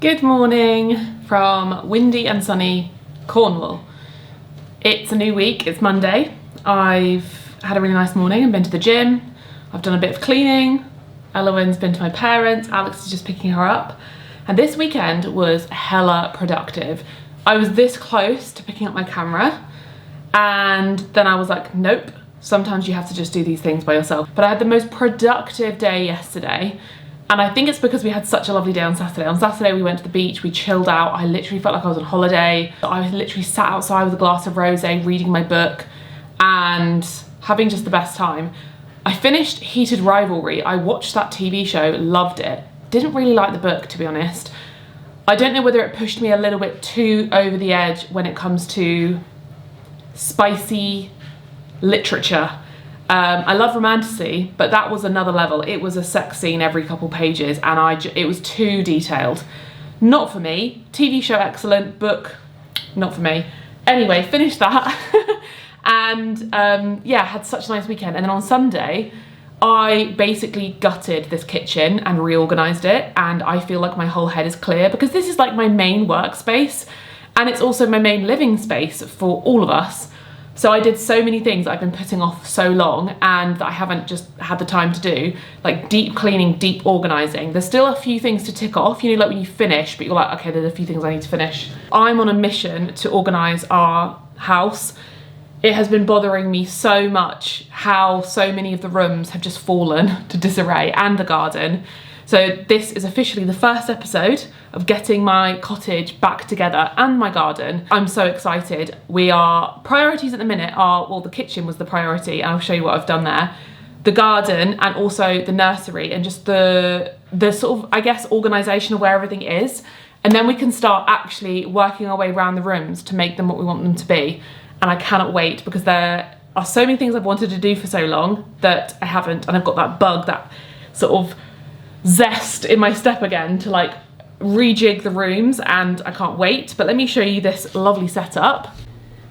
Good morning from windy and sunny Cornwall. It's a new week, it's Monday. I've had a really nice morning and been to the gym. I've done a bit of cleaning. Elowen's been to my parents, Alex is just picking her up. And this weekend was hella productive. I was this close to picking up my camera and then I was like, nope, sometimes you have to just do these things by yourself. But I had the most productive day yesterday. And I think it's because we had such a lovely day on Saturday. On Saturday we went to the beach, we chilled out. I literally felt like I was on holiday. I literally sat outside with a glass of rosé, reading my book and having just the best time. I finished Heated Rivalry. I watched that TV show, loved it. Didn't really like the book, to be honest. I don't know whether it pushed me a little bit too over the edge when it comes to spicy literature. I love romantasy, but that was another level. It was a sex scene every couple pages and it was too detailed. Not for me. TV show excellent, book not for me. Anyway, finished that and yeah, had such a nice weekend. And then on Sunday, I basically gutted this kitchen and reorganized it, and I feel like my whole head is clear because this is like my main workspace and it's also my main living space for all of us. So I did so many things I've been putting off so long and that I haven't just had the time to do, like deep cleaning, deep organising. There's still a few things to tick off, you know, like when you finish, but you're like, okay, there's a few things I need to finish. I'm on a mission to organise our house. It has been bothering me so much how so many of the rooms have just fallen to disarray, and the garden. So this is officially the first episode of getting my cottage back together and my garden. I'm so excited. Priorities at the minute are, well, the kitchen was the priority and I'll show you what I've done there. The garden and also the nursery and just the sort of, I guess, organisation of where everything is. And then we can start actually working our way around the rooms to make them what we want them to be. And I cannot wait because there are so many things I've wanted to do for so long that I haven't. And I've got that bug, that sort of zest in my step again to like rejig the rooms, and I can't wait. But let me show you this lovely setup.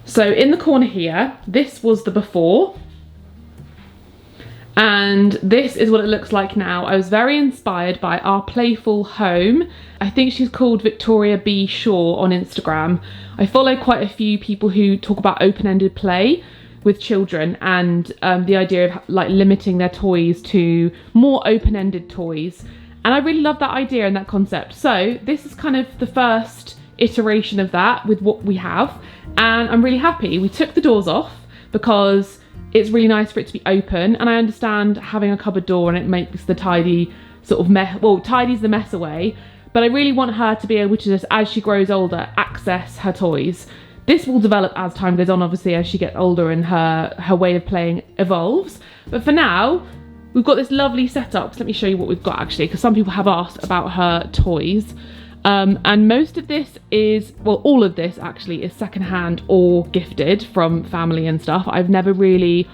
So in the corner here, this was the before and this is what it looks like now. I was very inspired by our playful home. I think she's called Victoria B. Shaw on Instagram. I follow quite a few people who talk about open-ended play with children and the idea of like limiting their toys to more open-ended toys. And I really love that idea and that concept. So this is kind of the first iteration of that with what we have. And I'm really happy. We took the doors off because it's really nice for it to be open. And I understand having a cupboard door and it makes the tidy sort of mess, well, tidies the mess away. But I really want her to be able to just, as she grows older, access her toys. This will develop as time goes on, obviously, as she gets older and her way of playing evolves. But for now, we've got this lovely setup. So let me show you what we've got actually, because some people have asked about her toys. And most of this is, well, all of this actually is secondhand or gifted from family and stuff. I've never really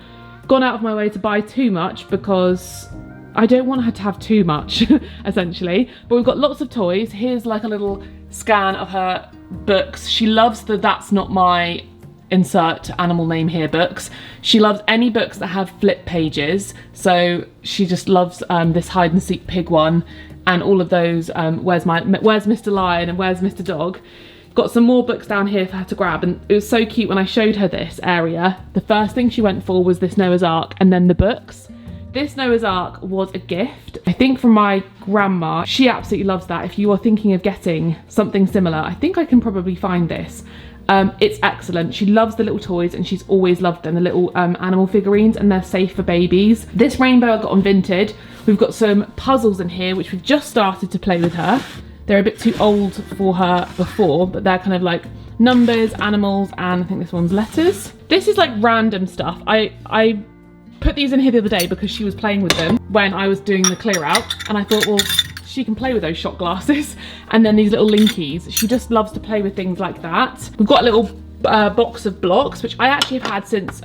gone out of my way to buy too much because I don't want her to have too much, essentially. But we've got lots of toys. Here's like a little scan of her books. She loves the That's Not My insert animal name here books. She loves any books that have flip pages. So she just loves this hide and seek pig one and all of those where's Mr. Lion and Where's Mr. Dog. Got some more books down here for her to grab, and it was so cute when I showed her this area. The first thing she went for was this Noah's Ark and then the books. This Noah's Ark was a gift, I think, from my grandma. She absolutely loves that. If you are thinking of getting something similar, I think I can probably find this. It's excellent. She loves the little toys and she's always loved them, the little animal figurines, and they're safe for babies. This rainbow I got on Vinted. We've got some puzzles in here which we've just started to play with her. They're a bit too old for her before, but they're kind of like numbers, animals, and I think this one's letters. This is like random stuff. I put these in here the other day because she was playing with them when I was doing the clear out, and I thought, well, she can play with those shot glasses. And then these little linkies, she just loves to play with things like that. We've got a little box of blocks, which I actually have had since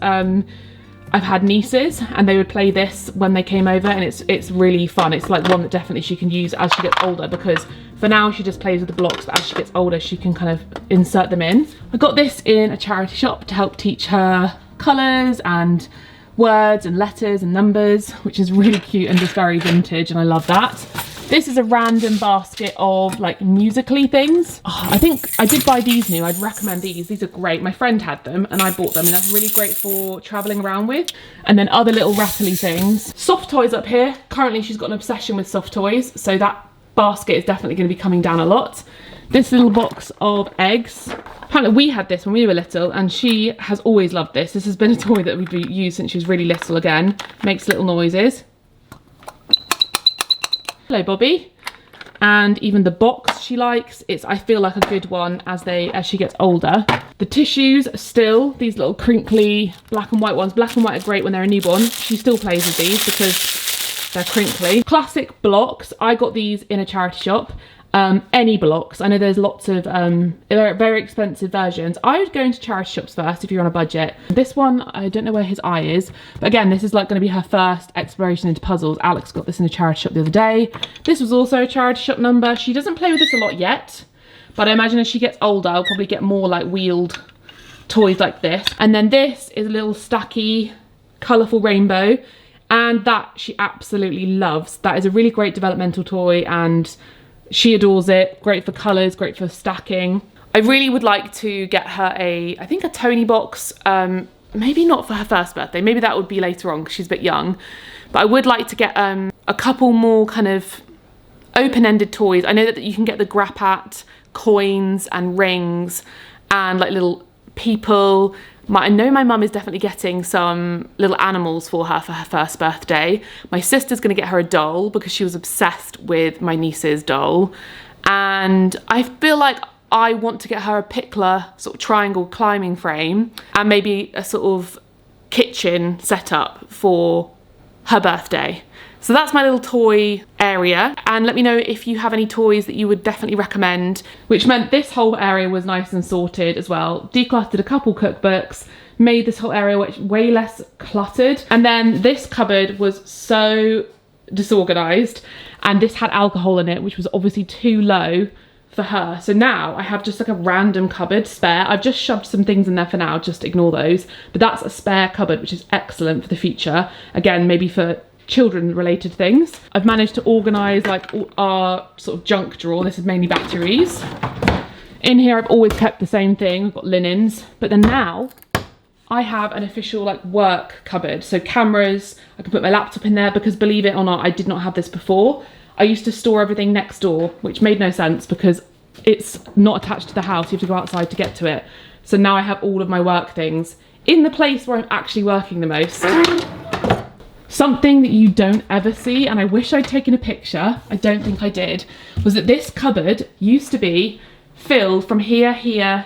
I've had nieces, and they would play this when they came over, and it's really fun. It's like one that definitely she can use as she gets older, because for now she just plays with the blocks, but as she gets older she can kind of insert them in. I got this in a charity shop to help teach her colours and words and letters and numbers, which is really cute and just very vintage, and I love that. This is a random basket of like musically things. Oh, I think I did buy these new. I'd recommend these. These are great. My friend had them and I bought them, and that's really great for traveling around with. And then other little rattly things. Soft toys up here. Currently she's got an obsession with soft toys, so that basket is definitely going to be coming down a lot. This little box of eggs. Apparently we had this when we were little and she has always loved this. This has been a toy that we've used since she was really little again. Makes little noises. Hello, Bobby. And even the box she likes. It's, I feel like, a good one as she gets older. The tissues still, these little crinkly black and white ones. Black and white are great when they're a newborn. She still plays with these because they're crinkly. Classic blocks. I got these in a charity shop. Any blocks. I know there's lots of very expensive versions. I would go into charity shops first if you're on a budget. This one, I don't know where his eye is, but again, this is like going to be her first exploration into puzzles. Alex got this in a charity shop the other day. This was also a charity shop number. She doesn't play with this a lot yet, but I imagine as she gets older, I'll probably get more like wheeled toys like this. And then this is a little stacky, colourful rainbow, and that she absolutely loves. That is a really great developmental toy and she adores it. Great for colours, great for stacking. I really would like to get her I think a Tony box, maybe not for her first birthday, maybe that would be later on because she's a bit young. But I would like to get a couple more kind of open-ended toys. I know that you can get the Grappat coins and rings and like little people. I know my mum is definitely getting some little animals for her first birthday. My sister's going to get her a doll because she was obsessed with my niece's doll. And I feel like I want to get her a Pickler sort of triangle climbing frame and maybe a sort of kitchen setup for her birthday. So that's my little toy area, and let me know if you have any toys that you would definitely recommend. Which meant this whole area was nice and sorted as well. Decluttered a couple cookbooks, made this whole area way less cluttered. And then this cupboard was so disorganized, and this had alcohol in it, which was obviously too low for her. So now I have just like a random cupboard spare. I've just shoved some things in there for now, just ignore those. But that's a spare cupboard, which is excellent for the future. Again, maybe for children related things. I've managed to organise like our sort of junk drawer. This is mainly batteries. In here I've always kept the same thing. I've got linens, but then now I have an official like work cupboard. So cameras, I can put my laptop in there because believe it or not, I did not have this before. I used to store everything next door, which made no sense because it's not attached to the house. You have to go outside to get to it. So now I have all of my work things in the place where I'm actually working the most. Something that you don't ever see, and I wish I'd taken a picture, I don't think I did, was that this cupboard used to be filled from here, here,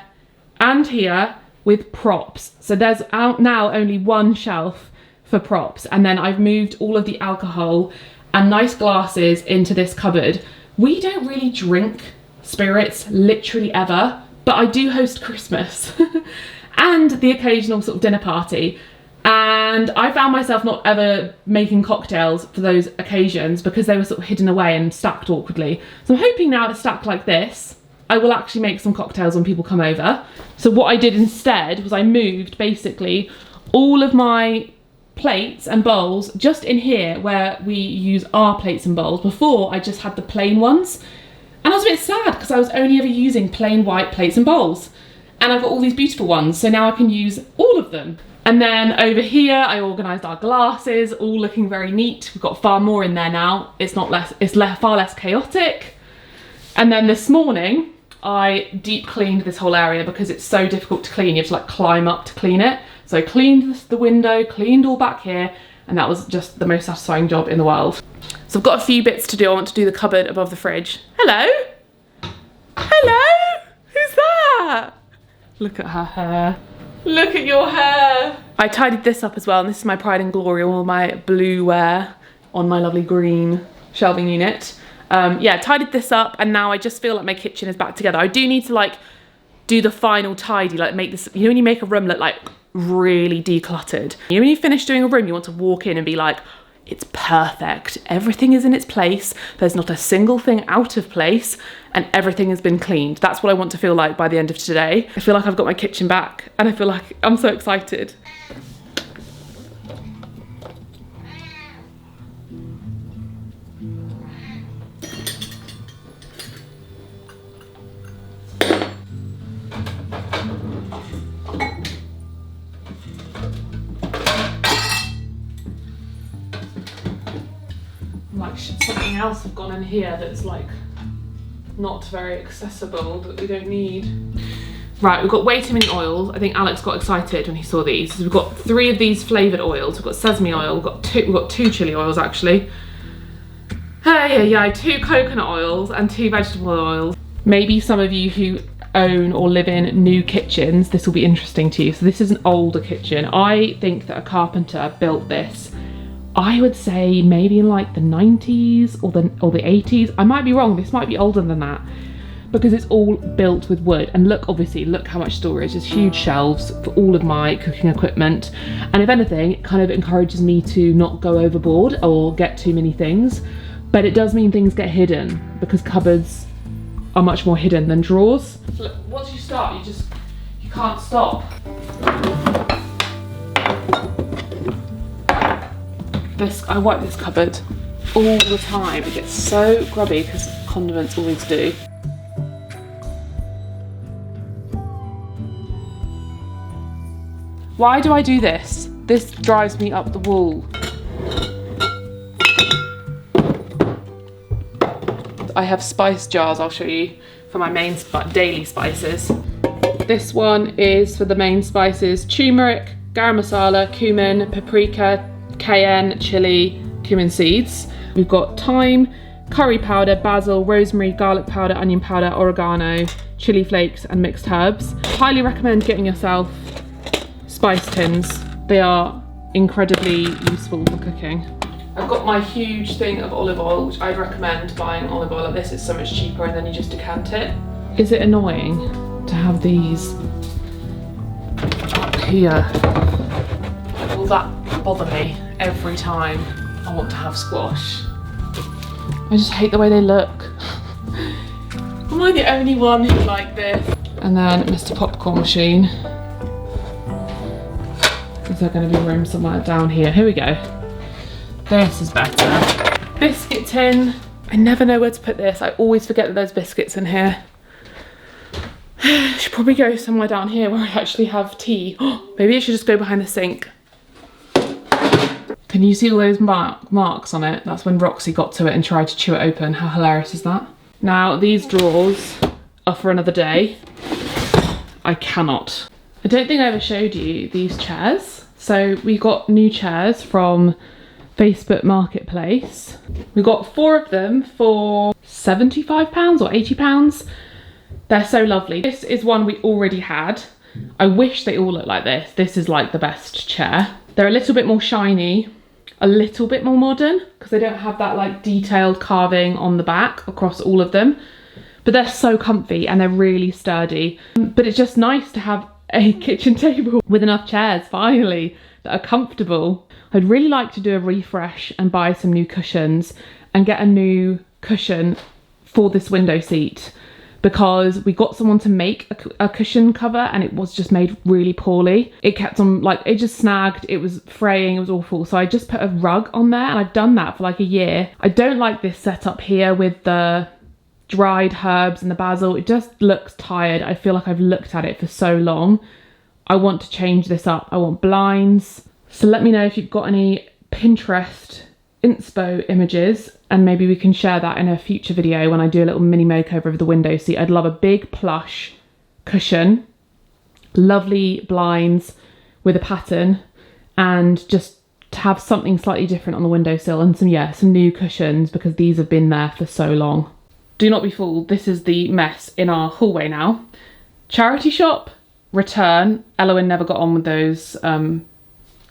and here with props. So there's now only one shelf for props, and then I've moved all of the alcohol and nice glasses into this cupboard. We don't really drink spirits, literally ever, but I do host Christmas and the occasional sort of dinner party. And I found myself not ever making cocktails for those occasions because they were sort of hidden away and stacked awkwardly. So I'm hoping now to stack like this, I will actually make some cocktails when people come over. So what I did instead was I moved basically all of my plates and bowls just in here where we use our plates and bowls. Before I just had the plain ones. And I was a bit sad because I was only ever using plain white plates and bowls. And I've got all these beautiful ones, so now I can use all of them. And then over here, I organised our glasses, all looking very neat. We've got far more in there now. It's far less chaotic. And then this morning, I deep cleaned this whole area because it's so difficult to clean. You have to like climb up to clean it. So I cleaned the window, cleaned all back here, and that was just the most satisfying job in the world. So I've got a few bits to do. I want to do the cupboard above the fridge. Hello? Hello? Who's that? Look at her hair. Look at your hair. I tidied this up as well, and this is my pride and glory, all my blue wear on my lovely green shelving unit. Yeah, tidied this up, and now I just feel like my kitchen is back together. I do need to like do the final tidy, like make this, you know when you make a room look like really decluttered. You know when you finish doing a room, you want to walk in and be like, it's perfect. Everything is in its place. There's not a single thing out of place and everything has been cleaned. That's what I want to feel like by the end of today. I feel like I've got my kitchen back and I feel like I'm so excited. should something else have gone in here that's like not very accessible, that we don't need. Right, we've got way too many oils. I think Alex got excited when he saw these. So we've got 3 of these flavoured oils. We've got sesame oil, we've got two chili oils actually. Hey, 2 coconut oils and 2 vegetable oils. Maybe some of you who own or live in new kitchens, this will be interesting to you. So this is an older kitchen. I think that a carpenter built this, I would say maybe in like the 90s or the 80s. I might be wrong, this might be older than that, because it's all built with wood. And look, obviously, look how much storage. There's huge shelves for all of my cooking equipment. And if anything, it kind of encourages me to not go overboard or get too many things. But it does mean things get hidden, because cupboards are much more hidden than drawers. So look, once you start, you can't stop. I wipe this cupboard all the time. It gets so grubby because condiments always do. Why do I do this? This drives me up the wall. I have spice jars, I'll show you, for my main daily spices. This one is for the main spices: turmeric, garam masala, cumin, paprika, cayenne, chili, cumin seeds. We've got thyme, curry powder, basil, rosemary, garlic powder, onion powder, oregano, chili flakes and mixed herbs. Highly recommend getting yourself spice tins. They are incredibly useful for cooking. I've got my huge thing of olive oil, which I'd recommend buying olive oil like this. It's so much cheaper, and then you just decant it. Is it annoying to have these up here? Will that bother me every time I want to have squash? I just hate the way they look. Am I the only one who like this? And then Mr. Popcorn Machine. Is there going to be room somewhere down here? Here we go. This is better. Biscuit tin. I never know where to put this. I always forget that there's biscuits in here. Should probably go somewhere down here where I actually have tea. Maybe it should just go behind the sink. Can you see all those marks on it? That's when Roxy got to it and tried to chew it open. How hilarious is that? Now, these drawers are for another day. I cannot. I don't think I ever showed you these chairs. So we got new chairs from Facebook Marketplace. We got 4 of them for £75 or £80. They're so lovely. This is one we already had. I wish they all looked like this. This is like the best chair. They're a little bit more shiny, a little bit more modern, because they don't have that like detailed carving on the back across all of them. But they're so comfy and they're really sturdy. But it's just nice to have a kitchen table with enough chairs, finally, that are comfortable. I'd really like to do a refresh and buy some new cushions and get a new cushion for this window seat, because we got someone to make a cushion cover and it was just made really poorly. It kept on, like, it just snagged, it was fraying, it was awful. So I just put a rug on there, and I've done that for like a year. I don't like this setup here with the dried herbs and the basil. It just looks tired. I feel like I've looked at it for so long. I want to change this up. I want blinds. So let me know if you've got any Pinterest inspo images, and maybe we can share that in a future video when I do a little mini makeover of the window seat. I'd love a big plush cushion, lovely blinds with a pattern, and just to have something slightly different on the windowsill, and some new cushions, because these have been there for so long. Do not be fooled, this is the mess in our hallway now. Charity shop, return. Elowen never got on with those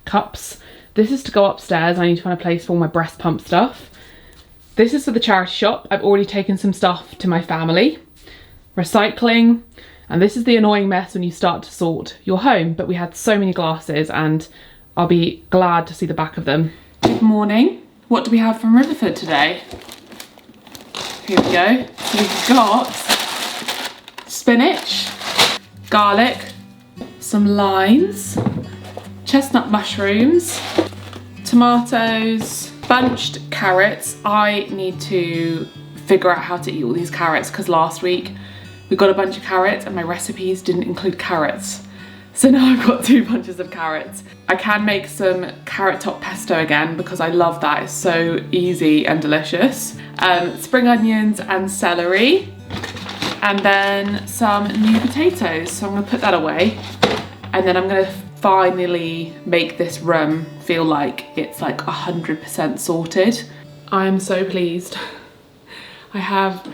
cups. This is to go upstairs. I need to find a place for all my breast pump stuff. This is for the charity shop. I've already taken some stuff to my family. Recycling. And this is the annoying mess when you start to sort your home. But we had so many glasses, and I'll be glad to see the back of them. Good morning. What do we have from Riverford today? Here we go. So we've got spinach, garlic, some limes, chestnut mushrooms, tomatoes, bunched carrots. I need to figure out how to eat all these carrots, because last week we got a bunch of carrots and my recipes didn't include carrots. So now I've got 2 bunches of carrots. I can make some carrot top pesto again because I love that. It's so easy and delicious. Spring onions and celery, and then some new potatoes. So I'm gonna put that away, and then I'm gonna finally make this room feel like it's like 100% sorted. I am so pleased. I have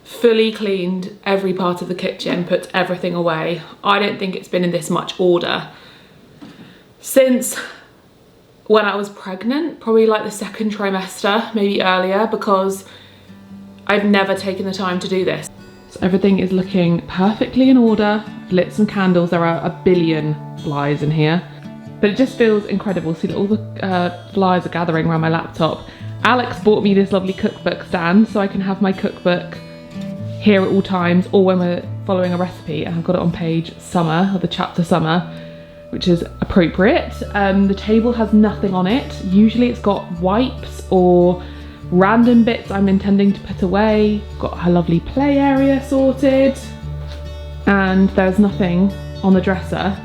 fully cleaned every part of the kitchen, put everything away. I don't think it's been in this much order since when I was pregnant, probably like the 2nd trimester, maybe earlier, because I've never taken the time to do this. So everything is looking perfectly in order. I've lit some candles. There are a billion flies in here, but it just feels incredible. See, all the flies are gathering around my laptop. Alex bought me this lovely cookbook stand so I can have my cookbook here at all times, or when we're following a recipe, and I've got it on page summer, or the chapter summer, which is appropriate. The table has nothing on it. Usually it's got wipes or random bits I'm intending to put away. Got her lovely play area sorted, and there's nothing on the dresser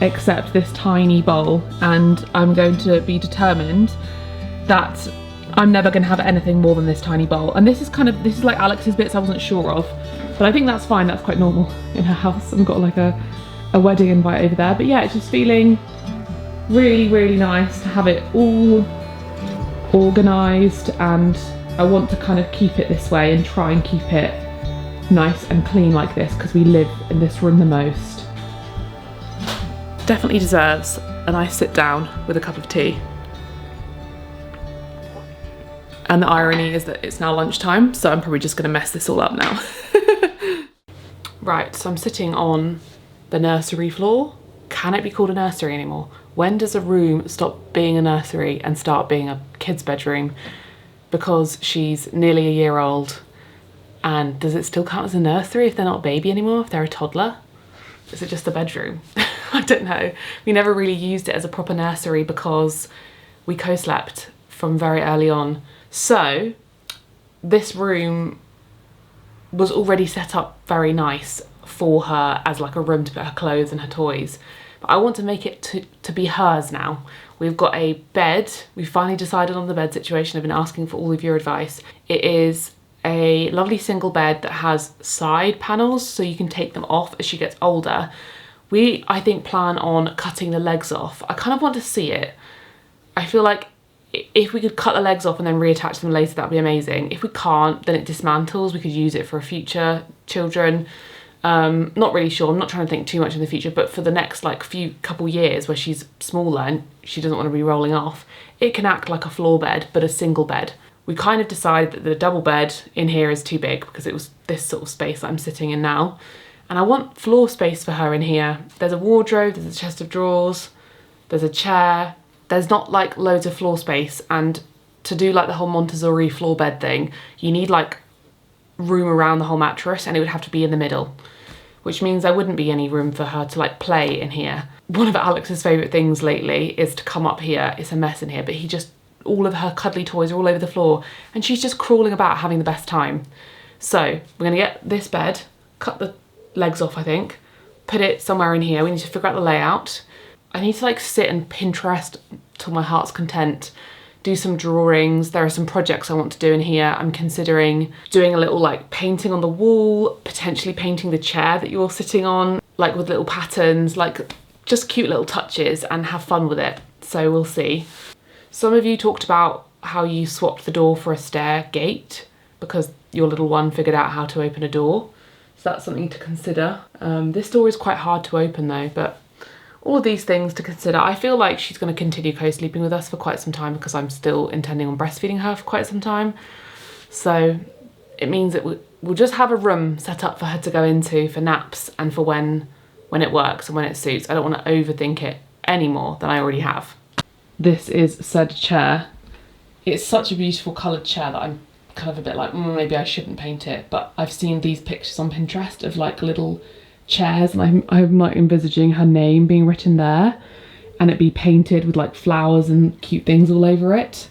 except this tiny bowl, and I'm going to be determined that I'm never gonna have anything more than this tiny bowl. And this is like Alex's bits I wasn't sure of, but I think that's fine. That's quite normal in her house. I've got like a wedding invite over there. But yeah, it's just feeling really, really nice to have it all organised, and I want to kind of keep it this way and try and keep it nice and clean like this, because we live in this room the most. Definitely deserves a nice sit down with a cup of tea. And the irony is that it's now lunchtime, so I'm probably just gonna mess this all up now. Right, so I'm sitting on the nursery floor. Can it be called a nursery anymore? When does a room stop being a nursery and start being a kid's bedroom? Because she's nearly a year old, and does it still count as a nursery if they're not a baby anymore, if they're a toddler? Is it just a bedroom? I don't know. We never really used it as a proper nursery because we co-slept from very early on. So this room was already set up very nice for her as like a room to put her clothes and her toys. But I want to make it to be hers now. We've got a bed. We finally decided on the bed situation. I've been asking for all of your advice. It is a lovely single bed that has side panels so you can take them off as she gets older. We, I think, plan on cutting the legs off. I kind of want to see it. I feel like if we could cut the legs off and then reattach them later, that'd be amazing. If we can't, then it dismantles. We could use it for future children. Not really sure. I'm not trying to think too much in the future, but for the next like couple years where she's smaller and she doesn't want to be rolling off, it can act like a floor bed, but a single bed. We kind of decided that the double bed in here is too big because it was this sort of space that I'm sitting in now. And I want floor space for her in here. There's a wardrobe, there's a chest of drawers, there's a chair. There's not like loads of floor space, and to do like the whole Montessori floor bed thing, you need like room around the whole mattress, and it would have to be in the middle, which means there wouldn't be any room for her to like play in here. One of Alex's favourite things lately is to come up here. It's a mess in here, but all of her cuddly toys are all over the floor, and she's just crawling about having the best time. So we're gonna get this bed, cut the legs off, I think, put it somewhere in here. We need to figure out the layout. I need to like sit and Pinterest till my heart's content, do some drawings. There are some projects I want to do in here. I'm considering doing a little like painting on the wall, potentially painting the chair that you're sitting on, like with little patterns, like just cute little touches, and have fun with it. So we'll see. Some of you talked about how you swapped the door for a stair gate because your little one figured out how to open a door. So that's something to consider. This door is quite hard to open though, but all of these things to consider. I feel like she's going to continue co-sleeping with us for quite some time because I'm still intending on breastfeeding her for quite some time. So it means that we'll just have a room set up for her to go into for naps and for when it works and when it suits. I don't want to overthink it any more than I already have. This is said chair. It's such a beautiful coloured chair that I'm kind of a bit like, maybe I shouldn't paint it, but I've seen these pictures on Pinterest of like little chairs, and I'm like envisaging her name being written there and it be painted with like flowers and cute things all over it.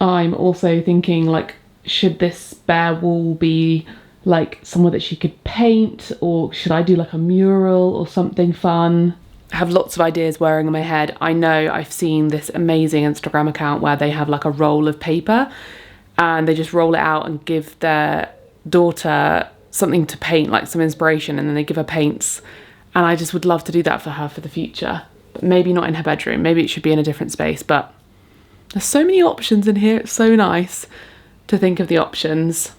I'm also thinking like, should this bare wall be like somewhere that she could paint, or should I do like a mural or something fun? I have lots of ideas whirring in my head. I know I've seen this amazing Instagram account where they have like a roll of paper and they just roll it out and give their daughter something to paint, like some inspiration, and then they give her paints. And I just would love to do that for her for the future. But maybe not in her bedroom, maybe it should be in a different space. But there's so many options in here, it's so nice to think of the options.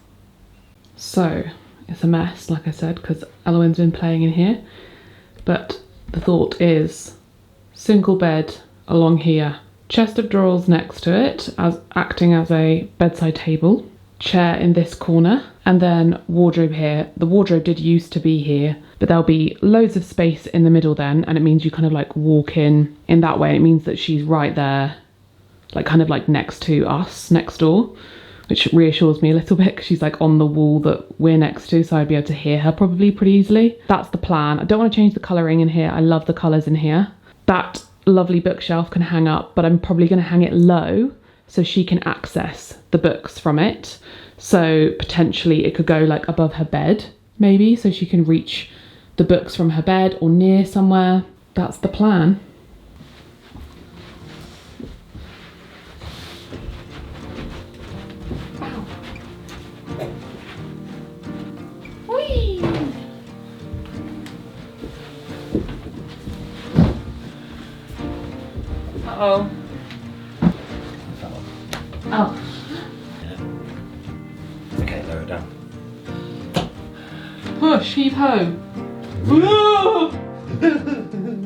So it's a mess, like I said, because Eloine's been playing in here. But the thought is single bed along here, chest of drawers next to it, as acting as a bedside table, chair in this corner, and then wardrobe here. The wardrobe did used to be here, but there'll be loads of space in the middle then, and it means you kind of like walk in that way. It means that she's right there, like kind of like next to us, next door, which reassures me a little bit because she's like on the wall that we're next to, so I'd be able to hear her probably pretty easily. That's the plan. I don't want to change the colouring in here. I love the colours in here. That lovely bookshelf can hang up, but I'm probably going to hang it low so she can access the books from it. So potentially it could go like above her bed, maybe, so she can reach the books from her bed or near somewhere. That's the plan. Uh-oh. Oh. Yeah. Okay, lower it down. Push, heave ho.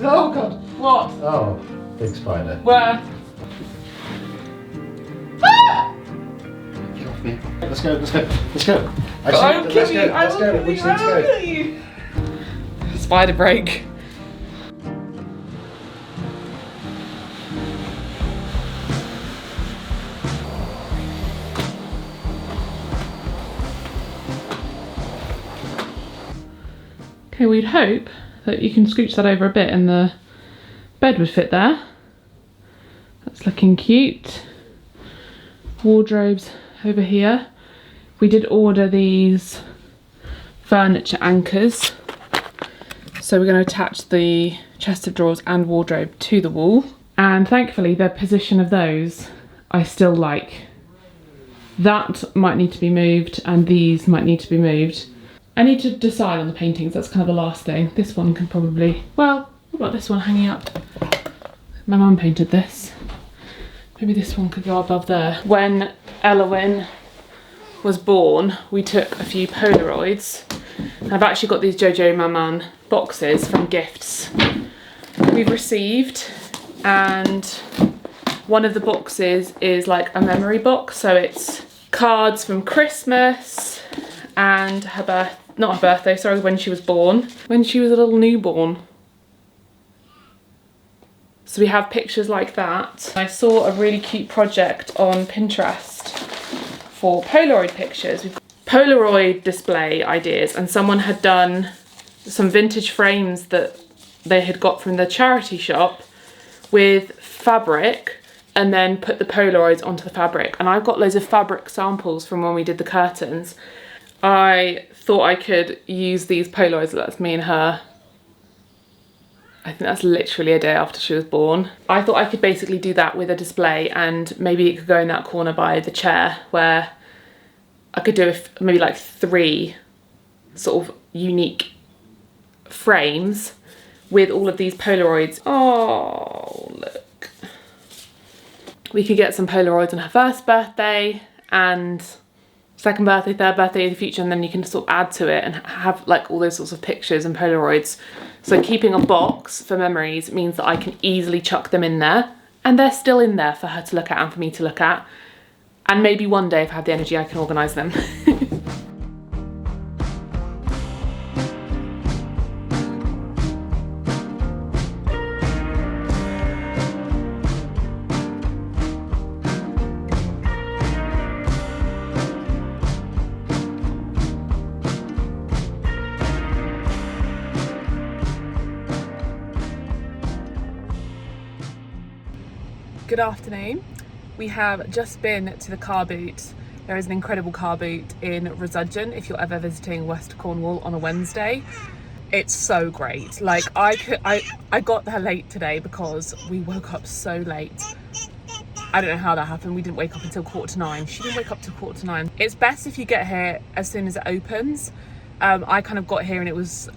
Oh god. What? Oh, big spider. Where? Get off me. Let's go, let's go, let's go. I will kill you. Let's go. We just need to go. Kill you. Spider break. Okay, we'd hope that you can scooch that over a bit and the bed would fit there. That's looking cute. Wardrobes over here. We did order these furniture anchors. So we're going to attach the chest of drawers and wardrobe to the wall. And thankfully the position of those I still like. That might need to be moved and these might need to be moved. I need to decide on the paintings, that's kind of the last thing. This one can probably, well, what about this one hanging up? My mum painted this. Maybe this one could go above there. When Eloine was born, we took a few Polaroids. I've actually got these Jojo Maman boxes from gifts we've received, and one of the boxes is like a memory box, so it's cards from Christmas and her not her birthday, sorry, when she was born, when she was a little newborn. So we have pictures like that. I saw a really cute project on Pinterest for Polaroid pictures. Polaroid display ideas, and someone had done some vintage frames that they had got from the charity shop with fabric and then put the Polaroids onto the fabric. And I've got loads of fabric samples from when we did the curtains. I thought I could use these Polaroids, that's me and her. I think that's literally a day after she was born. I thought I could basically do that with a display, and maybe it could go in that corner by the chair where I could do maybe like 3 sort of unique frames with all of these Polaroids. Oh, look. We could get some Polaroids on her first birthday and second birthday, third birthday in the future, and then you can sort of add to it and have like all those sorts of pictures and Polaroids. So keeping a box for memories means that I can easily chuck them in there, and they're still in there for her to look at and for me to look at. And maybe one day, if I have the energy, I can organise them. Good afternoon. We have just been to the car boot There is an incredible car boot in Resurgent if you're ever visiting West Cornwall on a Wednesday. It's so great. Like I got there late today because we woke up so late. I don't know how that happened. We didn't wake up until 9:15. She didn't wake up till 9:15. It's best if you get here as soon as it opens. I kind of got here and it was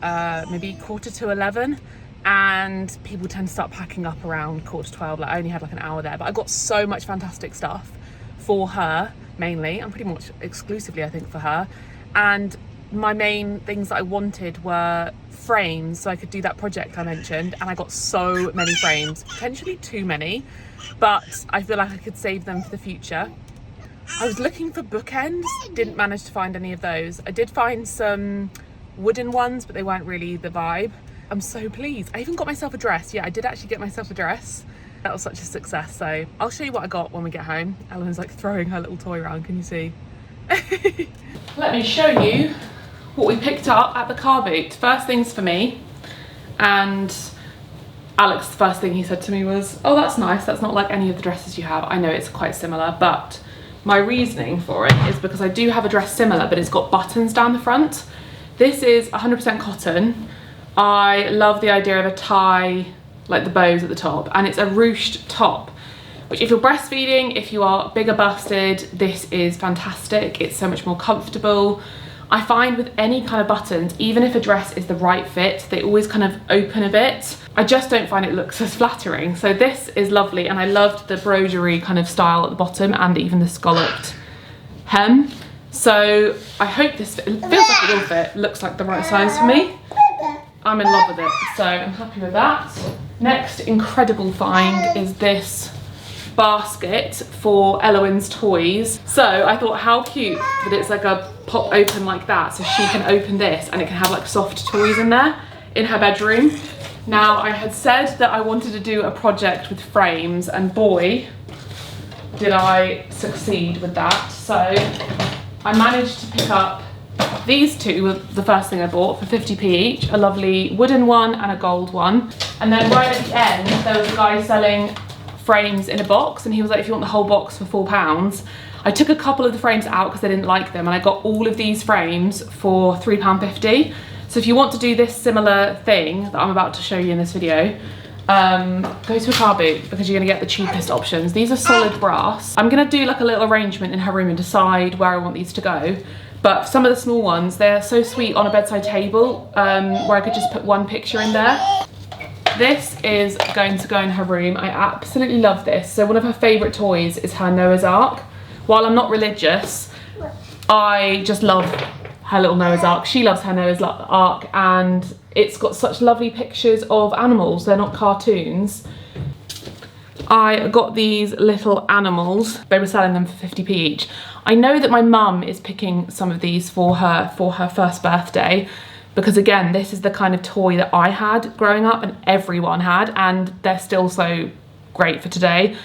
maybe 11:15, and people tend to start packing up around 11:45. Like I only had like an hour there, but I got so much fantastic stuff for her, mainly, and pretty much exclusively I think for her. And my main things that I wanted were frames so I could do that project I mentioned, and I got so many frames, potentially too many, but I feel like I could save them for the future. I was looking for bookends, didn't manage to find any of those. I did find some wooden ones, but they weren't really the vibe. I'm so pleased. I even got myself a dress. Yeah, I did actually get myself a dress. That was such a success. So I'll show you what I got when we get home. Ellen's like throwing her little toy around, can you see? Let me show you what we picked up at the car boot. First things for me, and Alex, the first thing he said to me was, oh, that's nice. That's not like any of the dresses you have. I know it's quite similar, but my reasoning for it is because I do have a dress similar, but it's got buttons down the front. This is 100% cotton. I love the idea of a tie, like the bows at the top, and it's a ruched top, which if you're breastfeeding, if you are bigger busted, this is fantastic. It's so much more comfortable. I find with any kind of buttons, even if a dress is the right fit, they always kind of open a bit. I just don't find it looks as flattering. So this is lovely, and I loved the broderie kind of style at the bottom and even the scalloped hem. So I hope this feels like it will fit, looks like the right size for me. I'm in love with it, so I'm happy with that. Next incredible find is this basket for Eloin's toys. So I thought how cute that it's like a pop open like that, so she can open this and it can have like soft toys in there in her bedroom. Now I had said that I wanted to do a project with frames, and boy did I succeed with that. So I managed to pick up these two, were the first thing I bought for 50p each, a lovely wooden one and a gold one. And then right at the end there was a guy selling frames in a box, and he was like, if you want the whole box for £4. I took a couple of the frames out because I didn't like them, and I got all of these frames for £3.50. So if you want to do this similar thing that I'm about to show you in this video, go to a car boot because you're gonna get the cheapest options. These are solid brass. I'm gonna do like a little arrangement in her room and decide where I want these to go. But some of the small ones, they're so sweet on a bedside table, where I could just put one picture in there. This is going to go in her room. I absolutely love this. So one of her favourite toys is her Noah's Ark. While I'm not religious, I just love her little Noah's Ark. She loves her Noah's Ark, and it's got such lovely pictures of animals. They're not cartoons. I got these little animals. They were selling them for 50p each. I know that my mum is picking some of these for her first birthday, because again, this is the kind of toy that I had growing up and everyone had, and they're still so great for today.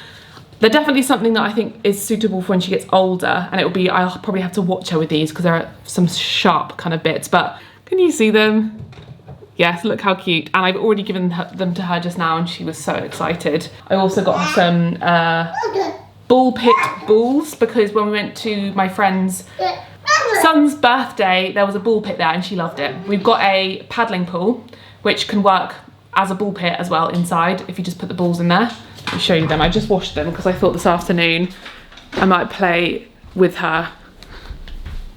They're definitely something that I think is suitable for when she gets older, and I'll probably have to watch her with these because there are some sharp kind of bits, but can you see them? Yes, look how cute. And I've already given them to her just now and she was so excited. I also got her some ball pit balls, because when we went to my friend's son's birthday, there was a ball pit there and she loved it. We've got a paddling pool, which can work as a ball pit as well inside if you just put the balls in there. Let me show you them. I just washed them because I thought this afternoon I might play with her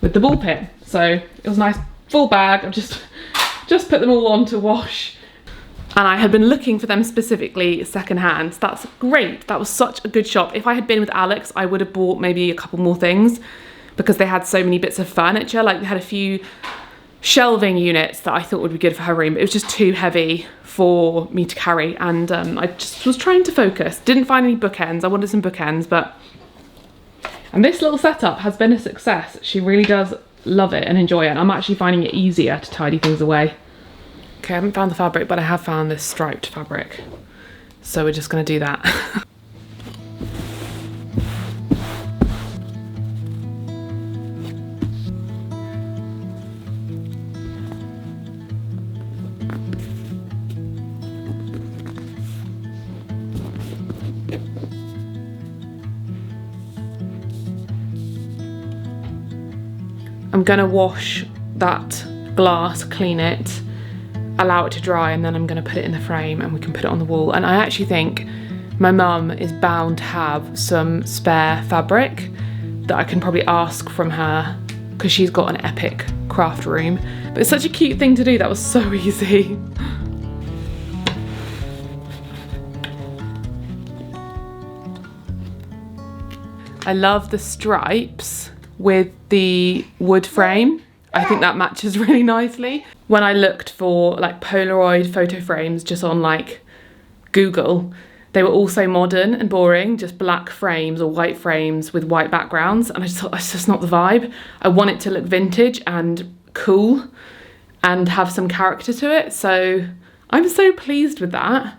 with the ball pit. So it was a nice full bag. I've just put them all on to wash. And I had been looking for them specifically secondhand. That's great. That was such a good shop. If I had been with Alex, I would have bought maybe a couple more things, because they had so many bits of furniture. Like they had a few shelving units that I thought would be good for her room. It was just too heavy for me to carry, and I just was trying to focus. Didn't find any bookends. I wanted some bookends, and this little setup has been a success. She really does love it and enjoy it, and I'm actually finding it easier to tidy things away. Okay, I haven't found the fabric, but I have found this striped fabric, so we're just gonna do that. I'm gonna wash that glass, clean it, allow it to dry, and then I'm gonna put it in the frame and we can put it on the wall. And I actually think my mum is bound to have some spare fabric that I can probably ask from her, because she's got an epic craft room. But it's such a cute thing to do. That was so easy. I love the stripes with the wood frame. I think that matches really nicely. When I looked for like Polaroid photo frames just on like Google, they were all so modern and boring, just black frames or white frames with white backgrounds. And I just thought, that's just not the vibe. I want it to look vintage and cool and have some character to it. So I'm so pleased with that.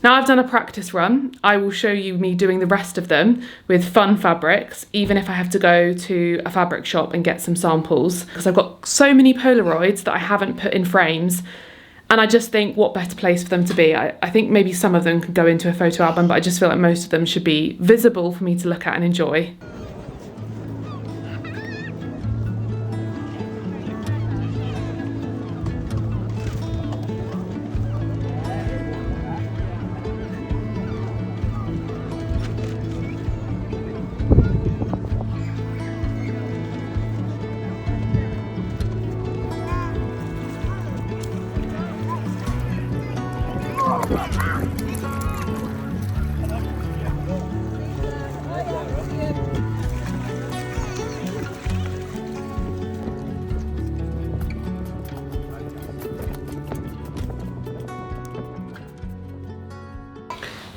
Now I've done a practice run. I will show you me doing the rest of them with fun fabrics, even if I have to go to a fabric shop and get some samples, because I've got so many Polaroids that I haven't put in frames. And I just think, what better place for them to be? I think maybe some of them could go into a photo album, but I just feel like most of them should be visible for me to look at and enjoy.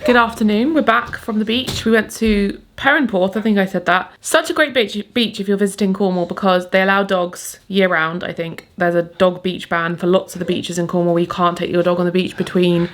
Good afternoon, we're back from the beach. We went to Perranporth, I think I said that. Such a great beach if you're visiting Cornwall, because they allow dogs year round, I think. There's a dog beach ban for lots of the beaches in Cornwall. You can't take your dog on the beach between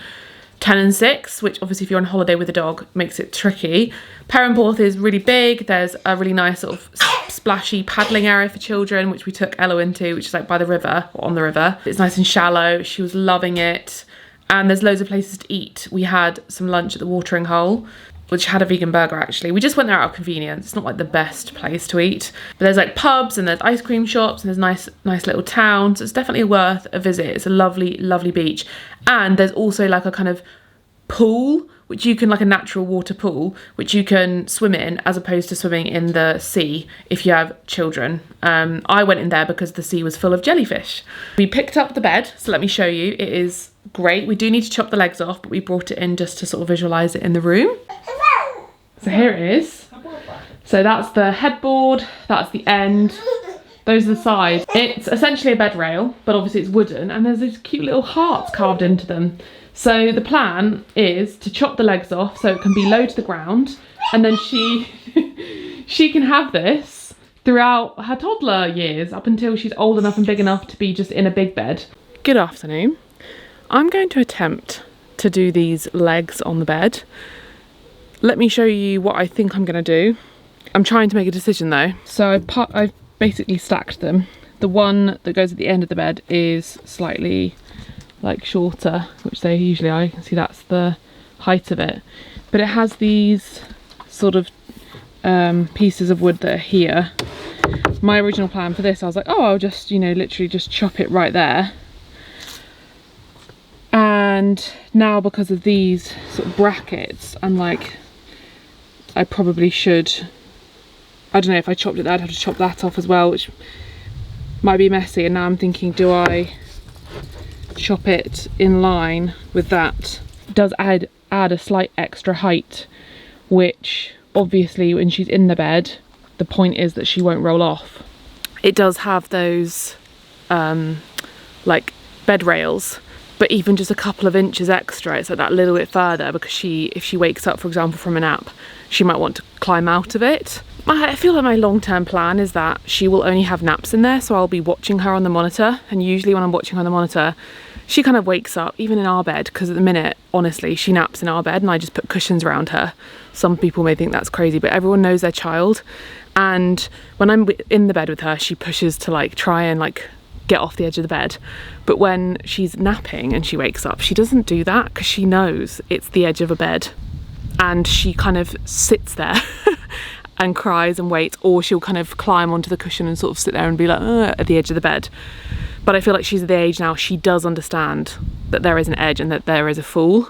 10 and 6, which obviously if you're on holiday with a dog makes it tricky. Perranporth is really big. There's a really nice sort of splashy paddling area for children, which we took Ella into, which is like by the river, or on the river. It's nice and shallow. She was loving it. And there's loads of places to eat. We had some lunch at the Watering Hole, which had a vegan burger actually. We just went there out of convenience. It's not like the best place to eat. But there's like pubs and there's ice cream shops and there's nice little towns. So it's definitely worth a visit. It's a lovely, lovely beach. And there's also like a kind of pool, which you can, like a natural water pool, which you can swim in as opposed to swimming in the sea if you have children. I went in there because the sea was full of jellyfish. We picked up the bed, so let me show you. It is great. We do need to chop the legs off, but we brought it in just to sort of visualise it in the room. So here it is. So that's the headboard, that's the end, those are the sides. It's essentially a bed rail, but obviously it's wooden, and there's these cute little hearts carved into them. So the plan is to chop the legs off so it can be low to the ground, and then she can have this throughout her toddler years up until she's old enough and big enough to be just in a big bed. Good afternoon. I'm going to attempt to do these legs on the bed. Let me show you what I think I'm going to do. I'm trying to make a decision though. So I've basically stacked them. The one that goes at the end of the bed is slightly like shorter, which they usually are. You can see that's the height of it. But it has these sort of pieces of wood that are here. My original plan for this, I was like, oh, I'll just, you know, literally just chop it right there. And now because of these sort of brackets, I'm like, I probably should, I don't know, if I chopped it there, I'd have to chop that off as well, which might be messy. And now I'm thinking, do I chop it in line with that? It does add a slight extra height, which obviously when she's in the bed, the point is that she won't roll off. It does have those like bed rails, but even just a couple of inches extra, it's like that little bit further, because if she wakes up, for example, from a nap, she might want to climb out of it. I feel like my long-term plan is that she will only have naps in there, so I'll be watching her on the monitor, and usually when I'm watching her on the monitor, she kind of wakes up, even in our bed, because at the minute, honestly, she naps in our bed and I just put cushions around her. Some people may think that's crazy, but everyone knows their child. And when I'm in the bed with her, she pushes to like try and like get off the edge of the bed. But when she's napping and she wakes up, she doesn't do that, because she knows it's the edge of a bed. And she kind of sits there and cries and waits, or she'll kind of climb onto the cushion and sort of sit there and be like at the edge of the bed. But I feel like she's at the age now, she does understand that there is an edge and that there is a fall.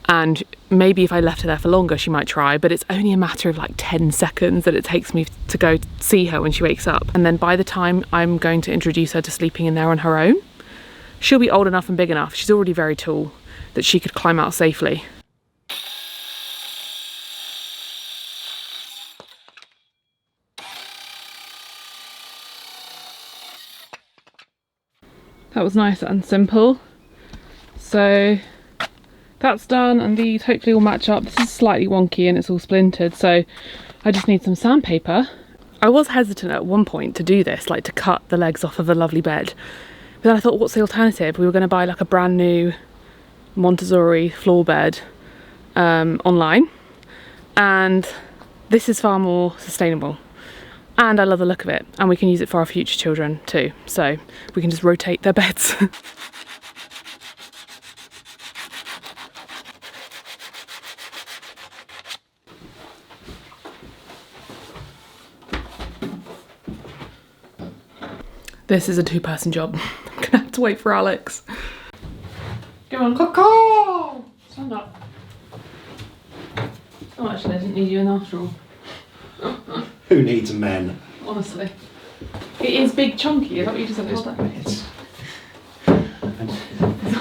And maybe if I left her there for longer, she might try, but it's only a matter of like 10 seconds that it takes me to go see her when she wakes up. And then by the time I'm going to introduce her to sleeping in there on her own, she'll be old enough and big enough, she's already very tall, that she could climb out safely. That was nice and simple. So that's done, and these hopefully will match up. This is slightly wonky and it's all splintered, so I just need some sandpaper. I was hesitant at one point to do this, like to cut the legs off of a lovely bed. But then I thought, what's the alternative? We were going to buy like a brand new Montessori floor bed online, and this is far more sustainable. And I love the look of it, and we can use it for our future children too. So we can just rotate their beds. This is a two-person job. I'm gonna have to wait for Alex. Go on, Coco! Stand up. Oh, actually, I didn't need you in after all. Who needs men? Honestly. It is big chunky, is that what you just said?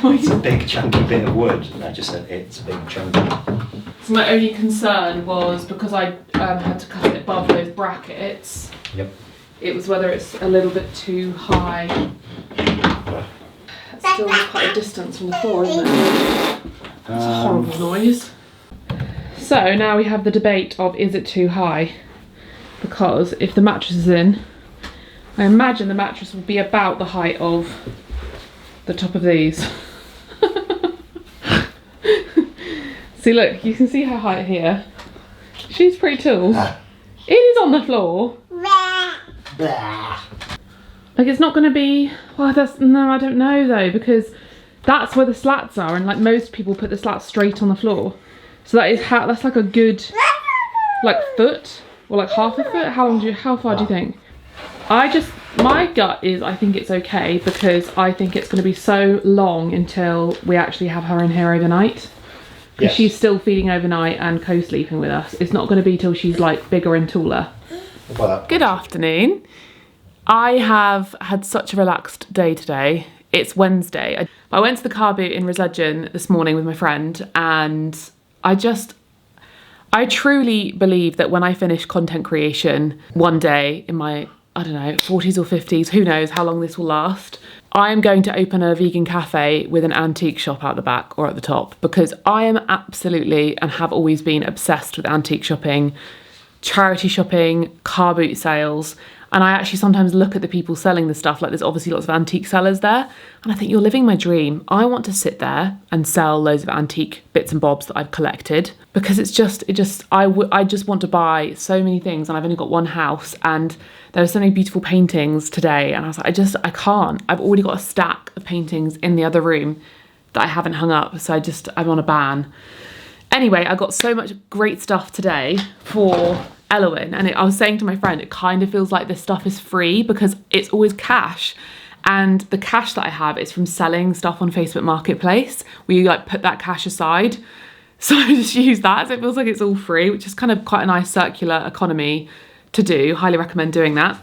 It's a big chunky bit of wood. I just said it's big chunky. So my only concern was, because I had to cut it above those brackets, Yep. it was whether it's a little bit too high. That's still quite a distance from the floor, isn't it? It's a horrible noise. So now we have the debate of, is it too high? Because if the mattress is in, I imagine the mattress will be about the height of the top of these. See, look, you can see her height here. She's pretty tall. It is on the floor. Like, it's not going to be, well, no, I don't know though, because that's where the slats are, and like most people put the slats straight on the floor. So that's like a good, like, foot, or like half a foot. How far do you think? My gut is, I think it's okay, because I think it's going to be so long until we actually have her in here overnight. Because she's still feeding overnight and co-sleeping with us. It's not going to be till she's like bigger and taller. Good afternoon. I have had such a relaxed day today. It's Wednesday. I went to the car boot in Resledgen this morning with my friend, and I truly believe that when I finish content creation one day in my, I don't know, 40s or 50s, who knows how long this will last, I am going to open a vegan cafe with an antique shop out the back or at the top, because I am absolutely, and have always been, obsessed with antique shopping, charity shopping, car boot sales. And I actually sometimes look at the people selling the stuff, like there's obviously lots of antique sellers there, and I think, you're living my dream. I want to sit there and sell loads of antique bits and bobs that I've collected, because I just want to buy so many things, and I've only got one house, and there were so many beautiful paintings today, and I was like, I can't. I've already got a stack of paintings in the other room that I haven't hung up, so I'm on a ban. Anyway, I got so much great stuff today for Elowen, and I was saying to my friend, it kind of feels like this stuff is free because it's always cash, and the cash that I have is from selling stuff on Facebook Marketplace. We like put that cash aside, so I just use that, so it feels like it's all free, which is kind of quite a nice circular economy to do. Highly recommend doing that.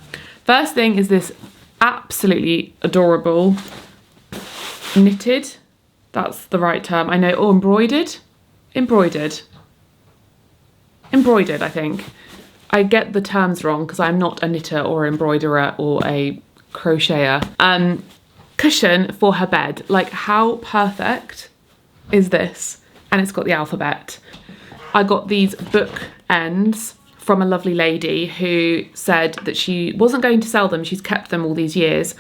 First thing is this absolutely adorable knitted, that's the right term, I know, or embroidered, I think. I get the terms wrong because I'm not a knitter or embroiderer or a crocheter. Cushion for her bed. Like, how perfect is this? And it's got the alphabet. I got these book ends from a lovely lady who said that she wasn't going to sell them. She's kept them all these years,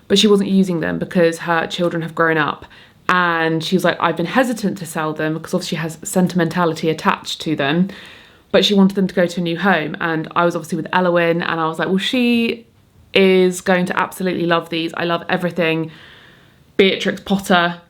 but she wasn't using them because her children have grown up. And she was like, I've been hesitant to sell them because obviously she has sentimentality attached to them, but she wanted them to go to a new home. And I was obviously with Elowen, and I was like, well, she is going to absolutely love these. I love everything Beatrix Potter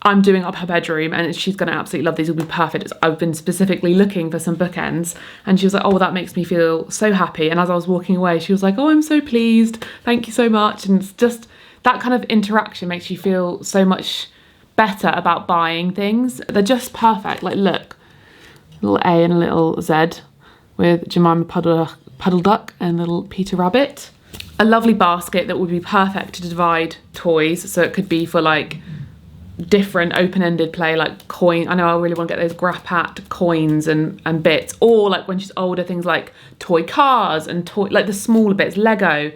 I'm doing up her bedroom and she's going to absolutely love these. It'll be perfect. I've been specifically looking for some bookends, and she was like, oh, that makes me feel so happy. And as I was walking away, she was like, oh, I'm so pleased. Thank you so much. And it's just that kind of interaction makes you feel so much better about buying things. They're just perfect. Like, look, a little A and a little Z with Jemima Puddle Duck and little Peter Rabbit. A lovely basket that would be perfect to divide toys. So it could be for like different open-ended play, like coin. I know I really want to get those Grappat coins and bits, or like when she's older, things like toy cars and toy, like the smaller bits, Lego.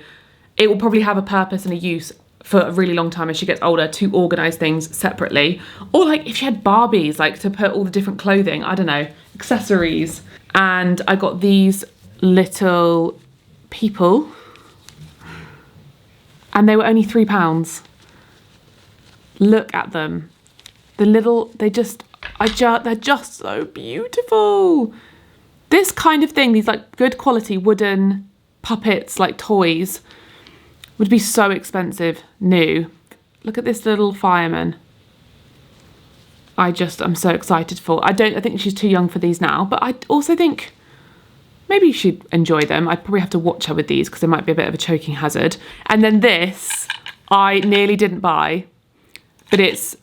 It will probably have a purpose and a use for a really long time as she gets older, to organise things separately. Or like if she had Barbies, like to put all the different clothing, I don't know, accessories. And I got these little people and they were only £3. Look at them. They're just so beautiful. This kind of thing, these like good quality wooden puppets, like toys, would be so expensive new. Look at this little fireman. I'm so excited for. I think she's too young for these now, but I also think maybe she'd enjoy them. I'd probably have to watch her with these because they might be a bit of a choking hazard. And then this, I nearly didn't buy, but it's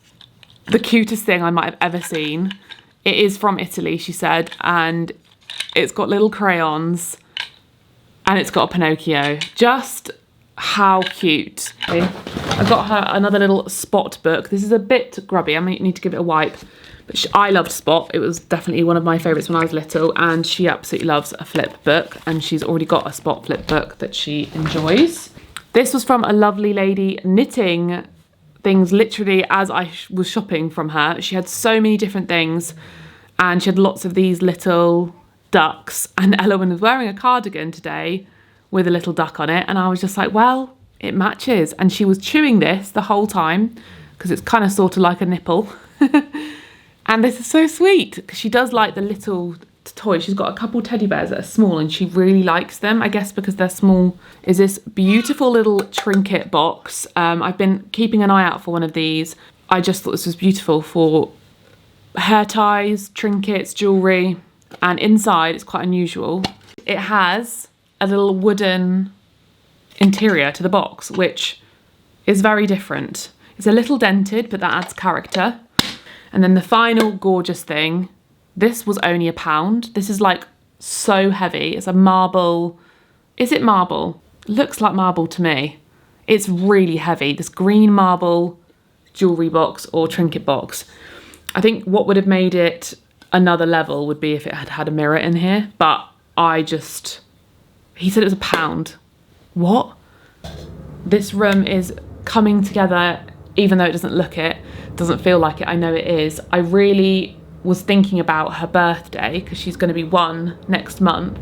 the cutest thing I might have ever seen. It is from Italy, she said, and it's got little crayons and it's got a Pinocchio. Just how cute. Okay. I got her another little Spot book. This is a bit grubby. I might need to give it a wipe. But I loved Spot. It was definitely one of my favourites when I was little, and she absolutely loves a flip book, and she's already got a Spot flip book that she enjoys. This was from a lovely lady knitting things literally as I was shopping from her. She had so many different things, and she had lots of these little ducks, and Elowen was wearing a cardigan today with a little duck on it, and I was just like, well, it matches. And she was chewing this the whole time because it's kind of sort of like a nipple. And this is so sweet because she does like the little toys. She's got a couple teddy bears that are small and she really likes them, I guess because they're small. Is this beautiful little trinket box. I've been keeping an eye out for one of these. I just thought this was beautiful for hair ties, trinkets, jewellery, and inside it's quite unusual. It has a little wooden interior to the box, which is very different. It's a little dented, but that adds character. And then the final gorgeous thing, this was only £1. This is like so heavy. It's a marble. Is it marble? Looks like marble to me. It's really heavy. This green marble jewellery box or trinket box. I think what would have made it another level would be if it had had a mirror in here, but he said it was £1. What? This room is coming together, even though it doesn't look it, doesn't feel like it, I know it is. I really was thinking about her birthday, because she's going to be 1 next month,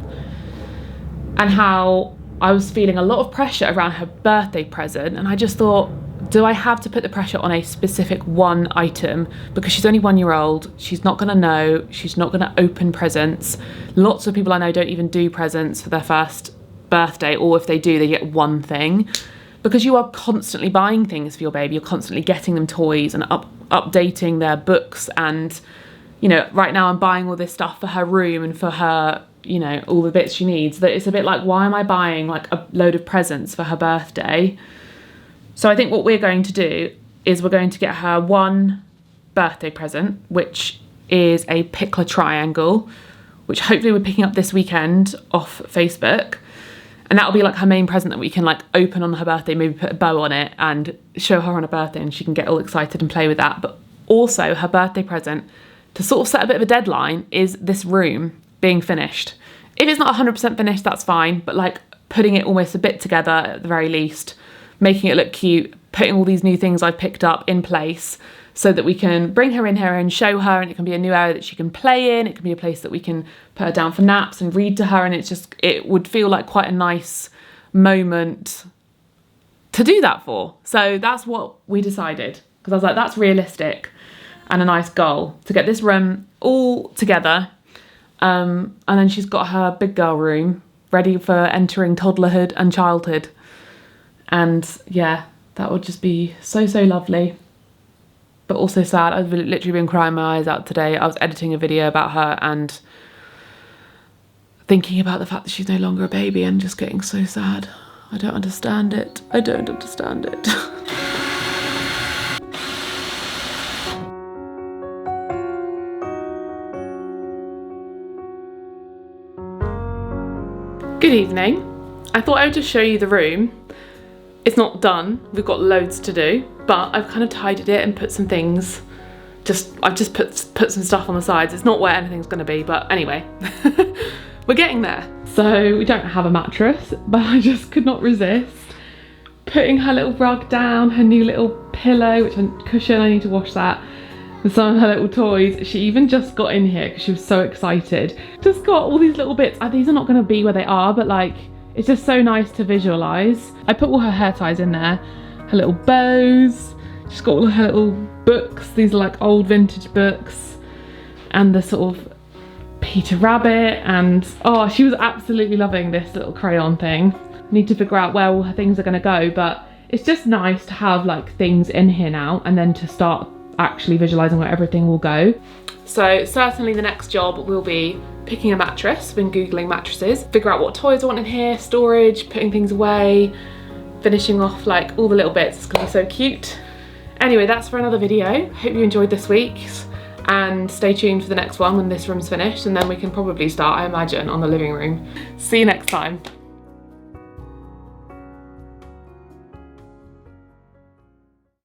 and how I was feeling a lot of pressure around her birthday present, and I just thought, do I have to put the pressure on a specific one item? Because she's only 1 year old, she's not going to know, she's not going to open presents. Lots of people I know don't even do presents for their first birthday, or if they do, they get one thing. Because you are constantly buying things for your baby, you're constantly getting them toys and updating their books, and you know, right now I'm buying all this stuff for her room and for her, you know, all the bits she needs, that it's a bit like, why am I buying like a load of presents for her birthday? So I think what we're going to do is we're going to get her one birthday present, which is a Pickler triangle, which hopefully we're picking up this weekend off Facebook. And that'll be like her main present that we can like open on her birthday, maybe put a bow on it and show her on her birthday, and she can get all excited and play with that. But also her birthday present, to sort of set a bit of a deadline, is this room being finished. If it's not 100% finished, that's fine, but like putting it almost a bit together at the very least, making it look cute, putting all these new things I've picked up in place so that we can bring her in here and show her, and it can be a new area that she can play in. It can be a place that we can put her down for naps and read to her, and it would feel like quite a nice moment to do that for. So that's what we decided, because I was like, that's realistic and a nice goal, to get this room all together. And then she's got her big girl room ready for entering toddlerhood and childhood. And yeah, that would just be so, so lovely. but also sad. I've literally been crying my eyes out today. I was editing a video about her and thinking about the fact that she's no longer a baby and just getting so sad. I don't understand it. I don't understand it. Good evening. I thought I would just show you the room. It's not done, we've got loads to do, but I've kind of tidied it and put some things, I've just put some stuff on the sides. It's not where anything's gonna be, but anyway, we're getting there. So we don't have a mattress, but I just could not resist putting her little rug down, her new little pillow, cushion, I need to wash that, with some of her little toys. She even just got in here because she was so excited. Just got all these little bits. These are not gonna be where they are, but like, it's just so nice to visualise. I put all her hair ties in there, her little bows. She's got all her little books. These are like old vintage books. And the sort of Peter Rabbit, and oh, she was absolutely loving this little crayon thing. Need to figure out where all her things are gonna go, but it's just nice to have like things in here now and then to start actually visualising where everything will go. So certainly the next job will be picking a mattress. I've been Googling mattresses, figure out what toys I want in here, storage, putting things away, finishing off like all the little bits. It's gonna be so cute. Anyway, that's for another video. Hope you enjoyed this week's, and stay tuned for the next one when this room's finished, and then we can probably start, I imagine, on the living room. See you next time.